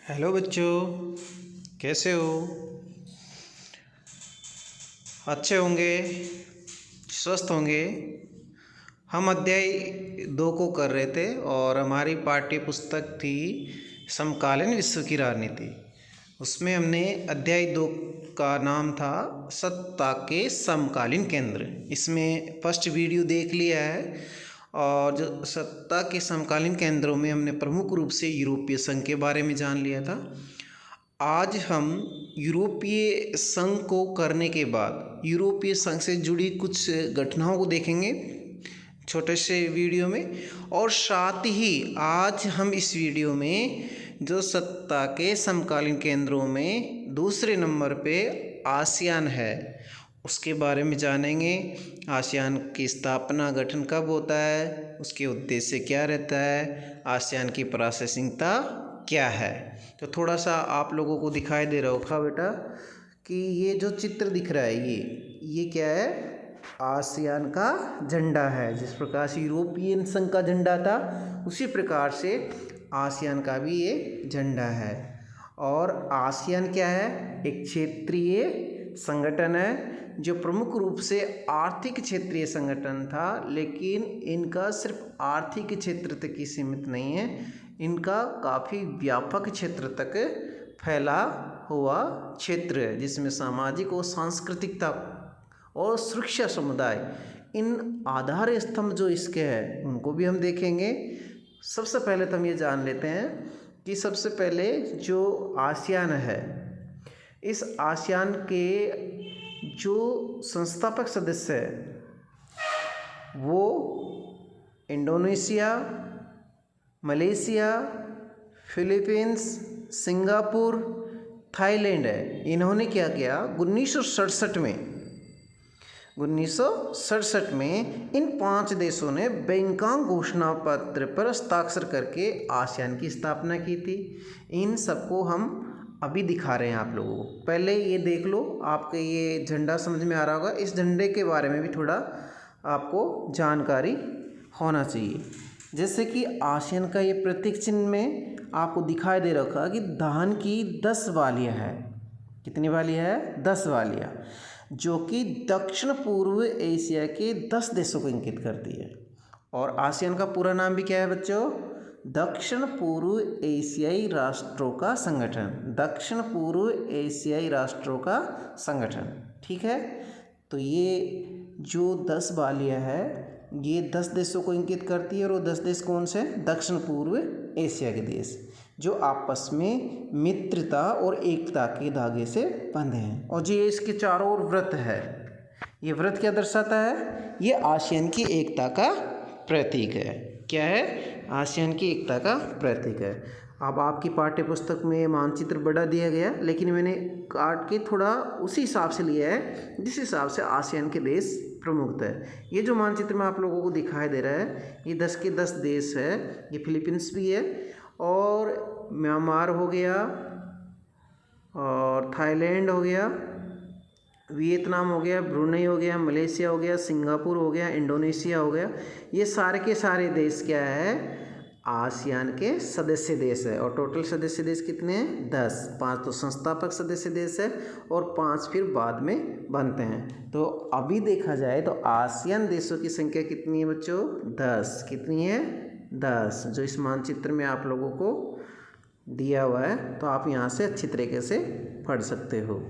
Hello बच्चों, कैसे हो? अच्छे होंगे, स्वस्थ होंगे। हम अध्याय 2 को कर रहे थे और हमारी पाठ्य पुस्तक थी समकालीन विश्व की राजनीति। उसमें हमने अध्याय 2 का नाम था सत्ता के समकालीन केंद्र। इसमें फर्स्ट वीडियो देख लिया है और जो सत्ता के समकालीन केंद्रों में हमने प्रमुख रूप से यूरोपीय संघ के बारे में जान लिया था। आज हम यूरोपीय संघ को करने के बाद यूरोपीय संघ से जुड़ी कुछ घटनाओं को देखेंगे छोटे से वीडियो में। और साथ ही आज हम इस वीडियो में जो सत्ता के समकालीन केंद्रों में दूसरे नंबर पे आसियान है उसके बारे में जानेंगे। आसियान की स्थापना गठन कब होता है, उसके उद्देश्य क्या रहता है, आसियान की प्रासंगिकता क्या है। तो थोड़ा सा आप लोगों को दिखाई दे रहा होगा बेटा कि ये जो चित्र दिख रहा है ये क्या है, आसियान का झंडा है। जिस प्रकार से यूरोपियन संघ का झंडा था उसी प्रकार से आसियान का भी ये झंडा है। और आसियान क्या है, एक क्षेत्रीय संगठन है जो प्रमुख रूप से आर्थिक क्षेत्रीय संगठन था, लेकिन इनका सिर्फ आर्थिक क्षेत्र तक ही सीमित नहीं है, इनका काफ़ी व्यापक क्षेत्र तक फैला हुआ क्षेत्र है जिसमें सामाजिक और सांस्कृतिकता और सुरक्षा समुदाय इन आधार स्तंभ जो इसके हैं उनको भी हम देखेंगे। सबसे पहले तो हम ये जान लेते हैं कि सबसे पहले जो आसियान है, इस आसियान के जो संस्थापक सदस्य है वो Indonesia, Malaysia, Philippines, Singapore, Thailand है। इन्होंने क्या किया, 1967 में इन 5 देशों ने बैंकॉक घोषणा पत्र पर हस्ताक्षर करके आसियान की स्थापना की थी। इन सबको हम अभी दिखा रहे हैं आप लोगों को। पहले ये देख लो, आपके ये झंडा समझ में आ रहा होगा। इस झंडे के बारे में भी थोड़ा आपको जानकारी होना चाहिए। जैसे कि आसियान का ये प्रतीक चिन्ह में आपको दिखाई दे रखा कि धान की 10 वालियाँ है। कितनी वालियाँ है? 10 वालियाँ, जो कि दक्षिण पूर्व एशिया के 10 देशों को इंगित करती है। और आसियान का पूरा नाम भी क्या है बच्चों? दक्षिण पूर्व एशियाई राष्ट्रों का संगठन। दक्षिण पूर्व एशियाई राष्ट्रों का संगठन, ठीक है। तो ये जो 10 वालियाँ है ये 10 देशों को इंगित करती है। और वो 10 देश कौन से? दक्षिण पूर्व एशिया के देश जो आपस में मित्रता और एकता के धागे से बंधे हैं। और जो इसके चारों ओर व्रत है, ये व्रत क्या दर्शाता है? ये आसियान की एकता का प्रतीक है। क्या है? आसियान की एकता का प्रतीक है। अब आपकी पाठ्य पुस्तक में मानचित्र बड़ा दिया गया, लेकिन मैंने काट के थोड़ा उसी हिसाब से लिया है जिस हिसाब से आसियान के देश प्रमुख है। ये जो मानचित्र में आप लोगों को दिखाई दे रहा है ये 10 के 10 देश है। ये फिलीपींस भी है और म्यांमार हो गया और थाईलैंड हो गया, वियतनाम हो गया, ब्रुनेई हो गया, मलेशिया हो गया, सिंगापुर हो गया, इंडोनेशिया हो गया। ये सारे के सारे देश क्या है? आसियान के सदस्य देश है। और टोटल सदस्य देश कितने हैं? 10। 5 तो संस्थापक सदस्य देश है और 5 फिर बाद में बनते हैं। तो अभी देखा जाए तो आसियान देशों की संख्या कितनी है बच्चों? 10। कितनी है? 10, जो इस मानचित्र में आप लोगों को दिया हुआ है। तो आप यहाँ से अच्छी तरीके से पढ़ सकते हो।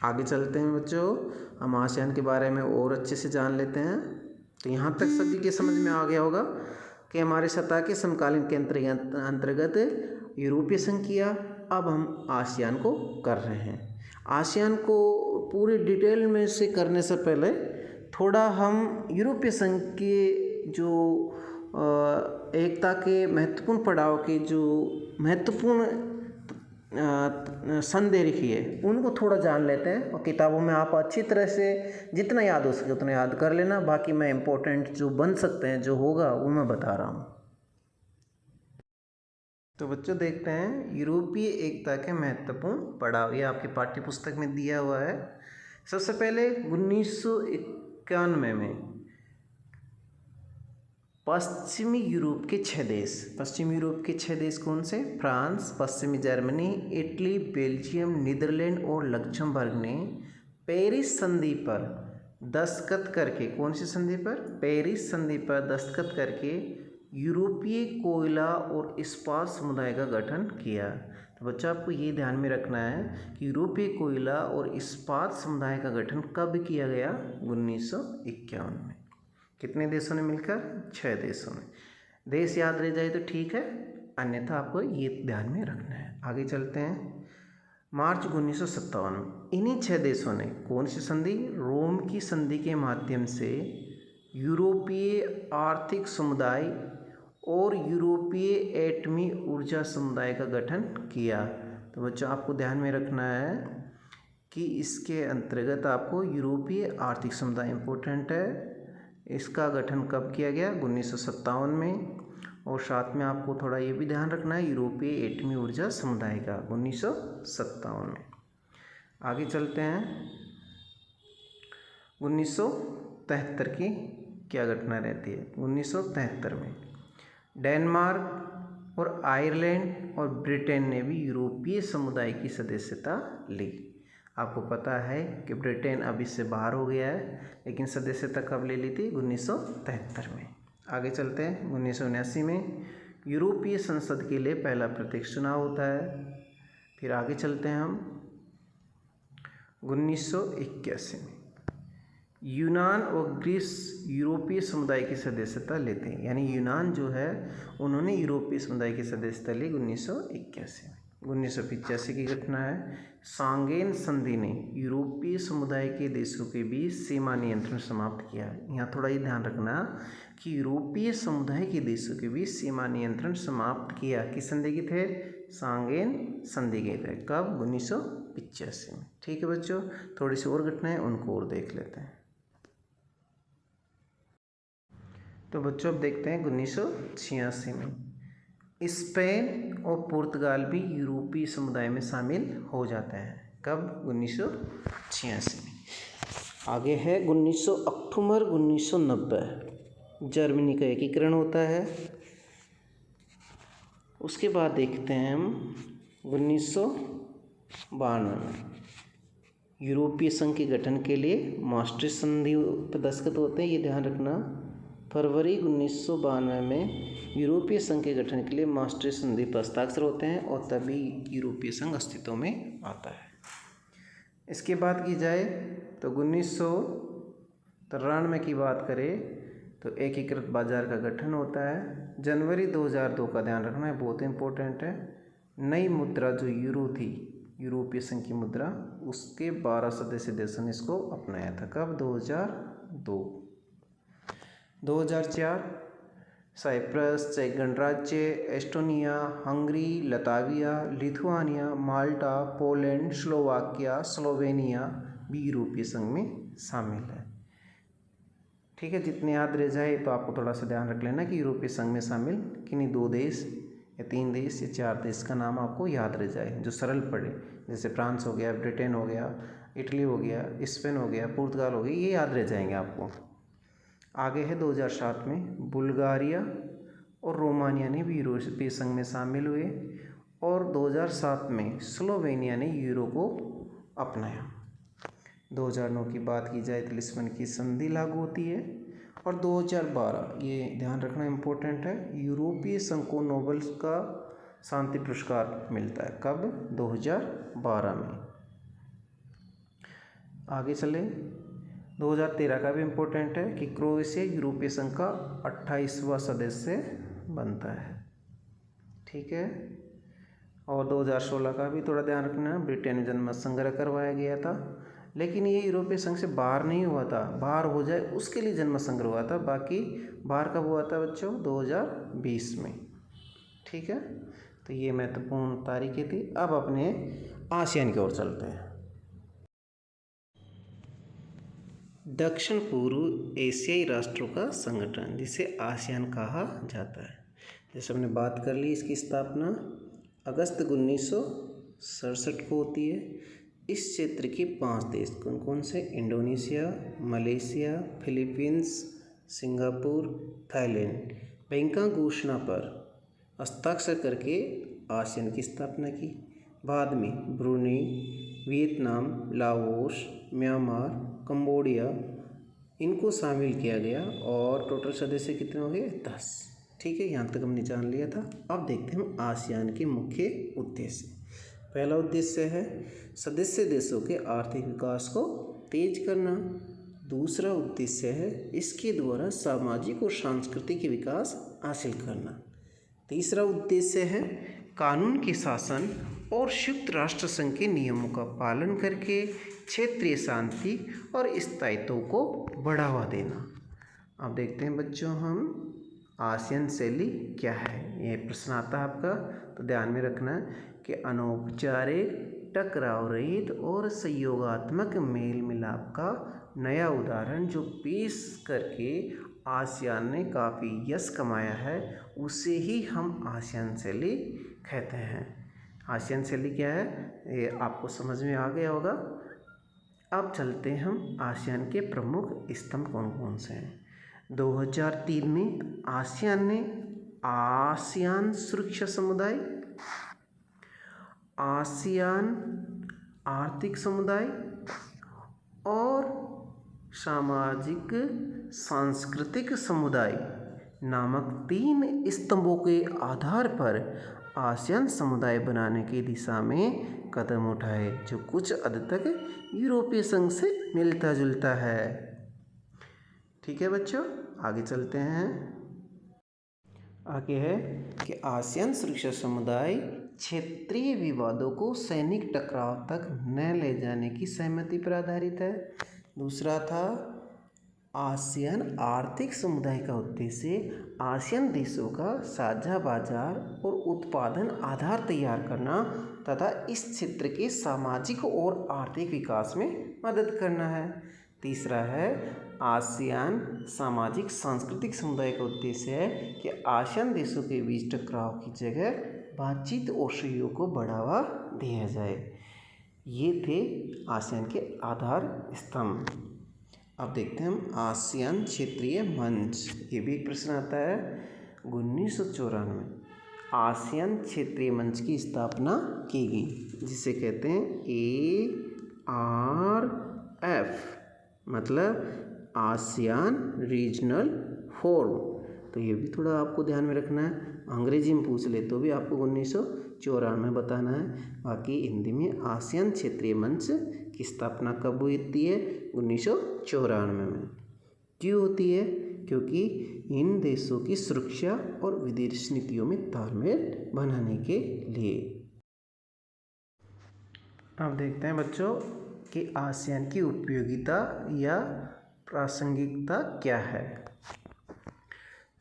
आगे चलते हैं बच्चों, हम आसियान के बारे में और अच्छे से जान लेते हैं। तो यहाँ तक सभी के समझ में आ गया होगा कि हमारे सत्ता के समकालीन केंद्र के अंतर्गत यूरोपीय संघ किया। अब हम आसियान को कर रहे हैं। आसियान को पूरी डिटेल में से करने से पहले थोड़ा हम यूरोपीय संघ के जो एकता के महत्वपूर्ण पड़ाव के जो महत्वपूर्ण संदेह लिखी है उनको थोड़ा जान लेते हैं। और किताबों में आप अच्छी तरह से जितना याद हो सके उतना याद कर लेना। बाकी मैं इम्पोर्टेंट जो बन सकते हैं जो होगा वो मैं बता रहा हूँ। तो बच्चों देखते हैं यूरोपीय एकता के महत्वपूर्ण पड़ाव। ये आपकी पाठ्य पुस्तक में दिया हुआ है। सबसे पहले 1991 में पश्चिमी यूरोप के 6 देश। पश्चिमी यूरोप के 6 देश कौन से? फ्रांस, पश्चिमी जर्मनी, इटली, बेल्जियम, नीदरलैंड और लक्समबर्ग ने पेरिस संधि पर दस्तखत करके, कौन सी संधि पर? पेरिस संधि पर दस्तखत करके यूरोपीय कोयला और इस्पात समुदाय का गठन किया। तो बच्चों आपको ये ध्यान में रखना है कि यूरोपीय कोयला और इस्पात समुदाय का गठन कब किया गया? 1951 में। कितने देशों ने मिलकर? 6 देशों ने। देश याद रह जाए तो ठीक है, अन्यथा आपको ये ध्यान में रखना है। आगे चलते हैं। मार्च 1957 में इन्हीं 6 देशों ने कौन सी संधि? रोम की संधि के माध्यम से यूरोपीय आर्थिक समुदाय और यूरोपीय एटमी ऊर्जा समुदाय का गठन किया। तो बच्चों आपको ध्यान में रखना है कि इसके अंतर्गत आपको यूरोपीय आर्थिक समुदाय इम्पोर्टेंट है। इसका गठन कब किया गया? 1957 में। और साथ में आपको थोड़ा ये भी ध्यान रखना है यूरोपीय एटमी ऊर्जा समुदाय का 1957 में। आगे चलते हैं। 1973 की क्या घटना रहती है? 1973 में डेनमार्क और आयरलैंड और ब्रिटेन ने भी यूरोपीय समुदाय की सदस्यता ली। आपको पता है कि ब्रिटेन अब इससे बाहर हो गया है, लेकिन सदस्यता कब ले ली थी? 1973 में। आगे चलते हैं। 1979 में यूरोपीय संसद के लिए पहला प्रत्यक्ष चुनाव होता है। फिर आगे चलते हैं हम 1981 में यूनान और ग्रीस यूरोपीय समुदाय की सदस्यता लेते हैं, यानी यूनान जो है उन्होंने यूरोपीय समुदाय की सदस्यता ली 1981 में। 1985 की घटना है। सांगेन संधि ने यूरोपीय समुदाय के देशों के बीच सीमा नियंत्रण समाप्त किया। यहाँ थोड़ा ये ध्यान रखना कि यूरोपीय समुदाय के देशों के बीच सीमा नियंत्रण समाप्त किया। किस संधि के थे? सांगेन संधि के थे। कब? 1985 में। ठीक है बच्चों, थोड़ी सी और घटनाएं उनको और देख लेते हैं। तो बच्चों अब देखते हैं 1986 में स्पेन और पुर्तगाल भी यूरोपीय समुदाय में शामिल हो जाते हैं। कब? 1986 में। आगे है 19 अक्टूबर 1990 जर्मनी का एकीकरण होता है। उसके बाद देखते हैं हम 1992 में यूरोपीय संघ के गठन के लिए मास्ट्रिक्ट संधि पर दस्तखत होते हैं। ये ध्यान रखना। फरवरी 1992 में यूरोपीय संघ के गठन के लिए मास्ट्रिक्ट संधि पर हस्ताक्षर होते हैं और तभी यूरोपीय संघ अस्तित्व में आता है। इसके बाद की जाए तो 1993 की बात करें तो एकीकृत बाजार का गठन होता है। जनवरी 2002 का ध्यान रखना है, बहुत इंपॉर्टेंट है। नई मुद्रा जो यूरो थी, यूरोपीय संघ की मुद्रा, उसके 12 सदस्य देशों ने इसको अपनाया था। कब? 2002। 2004 साइप्रस, चेक गणराज्य, एस्टोनिया, हंगरी, लताविया, लिथुआनिया, माल्टा, पोलैंड, स्लोवाकिया, स्लोवेनिया भी यूरोपीय संघ में शामिल है। ठीक है, जितने याद रह जाए तो आपको थोड़ा सा ध्यान रख लेना कि यूरोपीय संघ में शामिल किन्हीं 2 देश या 3 देश या 4 देश का नाम आपको याद रह जाए जो सरल पड़े, जैसे फ्रांस हो गया, ब्रिटेन हो गया, इटली हो गया, स्पेन हो गया, पुर्तगाल हो गया, ये याद रह जाएंगे आपको। आगे है 2007 में बुल्गारिया और रोमानिया ने भी यूरोपीय संघ में शामिल हुए और 2007 में स्लोवेनिया ने यूरो को अपनाया। 2009 की बात की जाए तो लिस्बन की संधि लागू होती है और 2012, ये ध्यान रखना इम्पोर्टेंट है, यूरोपीय संघ को नोबेल का शांति पुरस्कार मिलता है। कब? 2012 में। आगे चले 2013 का भी इम्पोर्टेंट है कि क्रोएशिया यूरोपीय संघ का 28वां सदस्य बनता है। ठीक है, और 2016 का भी थोड़ा ध्यान रखना, ब्रिटेन में जनमत संग्रह करवाया गया था, लेकिन ये यूरोपीय संघ से बाहर नहीं हुआ था, बाहर हो जाए उसके लिए जनमत संग्रह हुआ था। बाकी बाहर कब हुआ था बच्चों? 2020 में। ठीक है, तो ये महत्वपूर्ण तारीखें थी। अब अपने आसियान की ओर चलते हैं। दक्षिण पूर्व एशियाई राष्ट्रों का संगठन, जिसे आसियान कहा जाता है। जैसे हमने बात कर ली, इसकी स्थापना अगस्त 1967 को होती है। इस क्षेत्र के 5 देश कौन कौन से? Indonesia, Malaysia, Philippines, Singapore, Thailand बैंकों घोषणा पर हस्ताक्षर करके आसियान की स्थापना की। बाद में Brunei, Vietnam, Laos, Myanmar, Cambodia इनको शामिल किया गया और टोटल सदस्य कितने हो गए? 10। ठीक है, यहाँ तक हमने जान लिया था। अब देखते हैं हम आसियान के मुख्य उद्देश्य। पहला उद्देश्य है सदस्य देशों के आर्थिक विकास को तेज करना। दूसरा उद्देश्य है इसके द्वारा सामाजिक और सांस्कृतिक विकास हासिल करना। तीसरा उद्देश्य है कानून के शासन और संयुक्त राष्ट्र संघ के नियमों का पालन करके क्षेत्रीय शांति और स्थायित्व को बढ़ावा देना। अब देखते हैं बच्चों हम आसियान शैली क्या है। ये प्रश्न आता है आपका, तो ध्यान में रखना है कि अनौपचारिक, टकराव रहित और सहयोगात्मक मेल मिलाप का नया उदाहरण जो पेश करके आसियान ने काफ़ी यश कमाया है, उसे ही हम आसियान शैली कहते हैं। आसियान शैली क्या है ये आपको समझ में आ गया होगा। अब चलते हैं हम आसियान के प्रमुख स्तंभ कौन कौन से हैं। 2003 में आसियान ने आसियान सुरक्षा समुदाय, आसियान आर्थिक समुदाय और सामाजिक सांस्कृतिक समुदाय नामक 3 स्तंभों के आधार पर आसियान समुदाय बनाने की दिशा में कदम उठाए, जो कुछ हद तक यूरोपीय संघ से मिलता जुलता है। ठीक है बच्चों, आगे चलते हैं। आगे है कि आसियान सुरक्षा समुदाय क्षेत्रीय विवादों को सैनिक टकराव तक न ले जाने की सहमति पर आधारित है। दूसरा था आसियान आर्थिक समुदाय का उद्देश्य आसियान देशों का साझा बाजार और उत्पादन आधार तैयार करना तथा इस क्षेत्र के सामाजिक और आर्थिक विकास में मदद करना है। तीसरा है आसियान सामाजिक सांस्कृतिक समुदाय का उद्देश्य है कि आसियान देशों के बीच टकराव की जगह बातचीत और सहयोग को बढ़ावा दिया जाए। ये थे आसियान के आधार स्तंभ। अब देखते हैं हम आसियान क्षेत्रीय मंच। ये भी एक प्रश्न आता है। 1994 आसियान क्षेत्रीय मंच की स्थापना की गई, जिसे कहते हैं ARF, मतलब आसियान रीजनल फोरम। तो ये भी थोड़ा आपको ध्यान में रखना है। अंग्रेजी में पूछ ले तो भी आपको 1994 बताना है। बाकी हिंदी में आसियान क्षेत्रीय मंच की स्थापना कब होती है? 1994 में। क्यों होती है? क्योंकि इन देशों की सुरक्षा और विदेश नीतियों में तालमेल बनाने के लिए। अब देखते हैं बच्चों कि आसियान की उपयोगिता या प्रासंगिकता क्या है।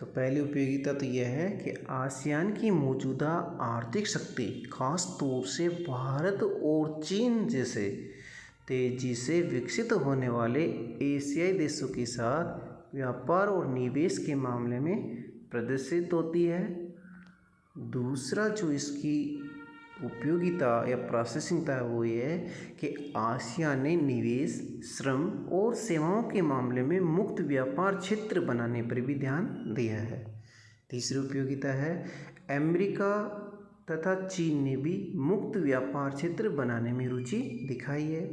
तो पहली उपयोगिता तो यह है कि आसियान की मौजूदा आर्थिक शक्ति खास तौर से भारत और चीन जैसे तेजी से विकसित होने वाले एशियाई देशों के साथ व्यापार और निवेश के मामले में प्रदर्शित होती है। दूसरा जो इसकी उपयोगिता या प्रासंगिकता है वो ये है कि आसियान ने निवेश, श्रम और सेवाओं के मामले में मुक्त व्यापार क्षेत्र बनाने पर भी ध्यान दिया है। तीसरी उपयोगिता है अमेरिका तथा चीन ने भी मुक्त व्यापार क्षेत्र बनाने में रुचि दिखाई है।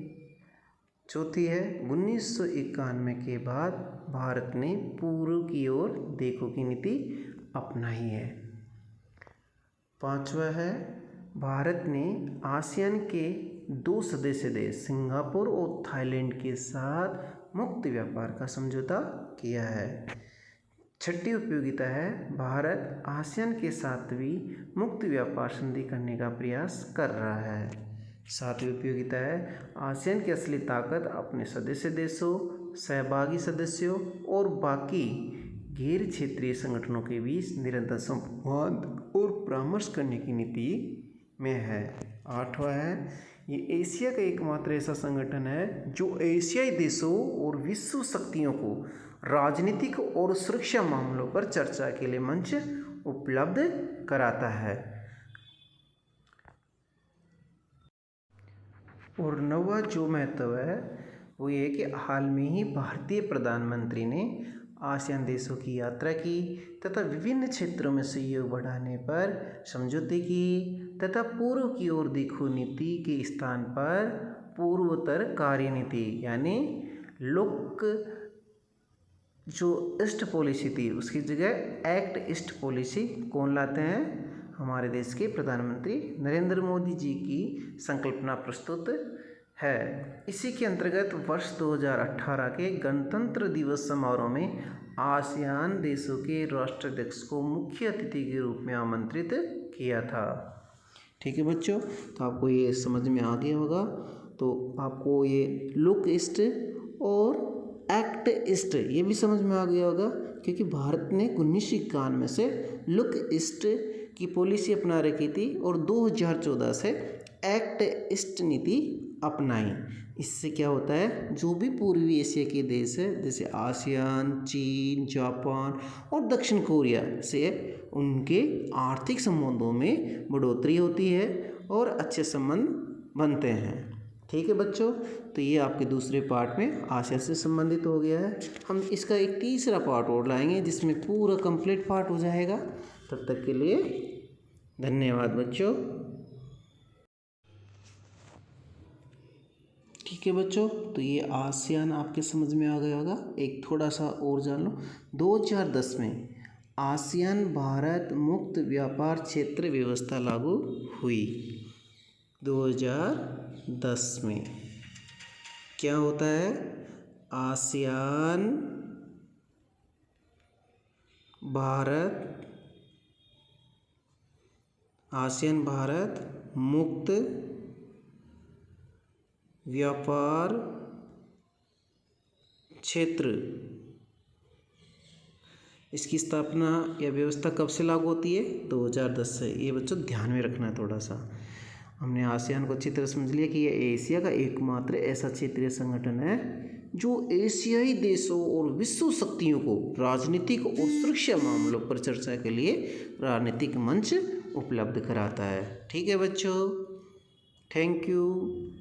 चौथी है 1991 के बाद भारत ने पूर्व की ओर देखो की नीति अपनाई है। पांचवा है भारत ने आसियान के 2 सदस्य देश सिंगापुर और थाईलैंड के साथ मुक्त व्यापार का समझौता किया है। छठी उपयोगिता है भारत आसियान के साथ भी मुक्त व्यापार संधि करने का प्रयास कर रहा है। सातवीं उपयोगिता है आसियान की असली ताकत अपने सदस्य देशों, सहभागी सदस्यों और बाकी गैर क्षेत्रीय संगठनों के बीच निरंतर संवाद और परामर्श करने की नीति में है। आठवां है ये एशिया का एकमात्र ऐसा संगठन है जो एशियाई देशों और विश्व शक्तियों को राजनीतिक और सुरक्षा मामलों पर चर्चा के लिए मंच उपलब्ध कराता है। और नौवां जो महत्व है वो ये कि हाल में ही भारतीय प्रधानमंत्री ने आसियान देशों की यात्रा की तथा विभिन्न क्षेत्रों में सहयोग बढ़ाने पर समझौते किए तथा पूर्व की ओर देखो नीति के स्थान पर पूर्वोत्तर कार्य नीति यानी लुक जो ईस्ट पॉलिसी थी उसकी जगह एक्ट ईस्ट पॉलिसी कौन लाते हैं? हमारे देश के प्रधानमंत्री नरेंद्र मोदी जी की संकल्पना प्रस्तुत है। इसी के अंतर्गत वर्ष 2018 के गणतंत्र दिवस समारोह में आसियान देशों के राष्ट्राध्यक्ष को मुख्य अतिथि के रूप में आमंत्रित किया था। ठीक है बच्चों, तो आपको ये समझ में आ गया होगा। तो आपको ये लुक ईस्ट और एक्ट ईस्ट ये भी समझ में आ गया होगा, क्योंकि भारत ने 1991 से लुक ईस्ट की पॉलिसी अपना रखी थी और 2014 से एक्ट ईस्ट नीति अपनाई। इससे क्या होता है, जो भी पूर्वी एशिया के देश है जैसे आसियान, चीन, जापान और दक्षिण कोरिया से उनके आर्थिक संबंधों में बढ़ोतरी होती है और अच्छे संबंध बनते हैं। ठीक है बच्चों, तो ये आपके दूसरे पार्ट में आसिया से संबंधित हो गया है। हम इसका एक तीसरा पार्ट और लाएंगे जिसमें पूरा कंप्लीट पार्ट हो जाएगा। तब तक के लिए धन्यवाद बच्चों। ठीक है बच्चों, तो ये आसियान आपके समझ में आ गया होगा। एक थोड़ा सा और जान लो, 2010 में आसियान भारत मुक्त व्यापार क्षेत्र व्यवस्था लागू हुई। 2010 में क्या होता है, आसियान भारत मुक्त व्यापार क्षेत्र, इसकी स्थापना या व्यवस्था कब से लागू होती है? 2010 से। ये बच्चों ध्यान में रखना है थोड़ा सा। हमने आसियान को अच्छी तरह समझ लिया कि यह एशिया का एकमात्र ऐसा क्षेत्रीय संगठन है जो एशियाई देशों और विश्व शक्तियों को राजनीतिक और सुरक्षा मामलों पर चर्चा के लिए राजनीतिक मंच उपलब्ध कराता है। ठीक है बच्चों, थैंक यू।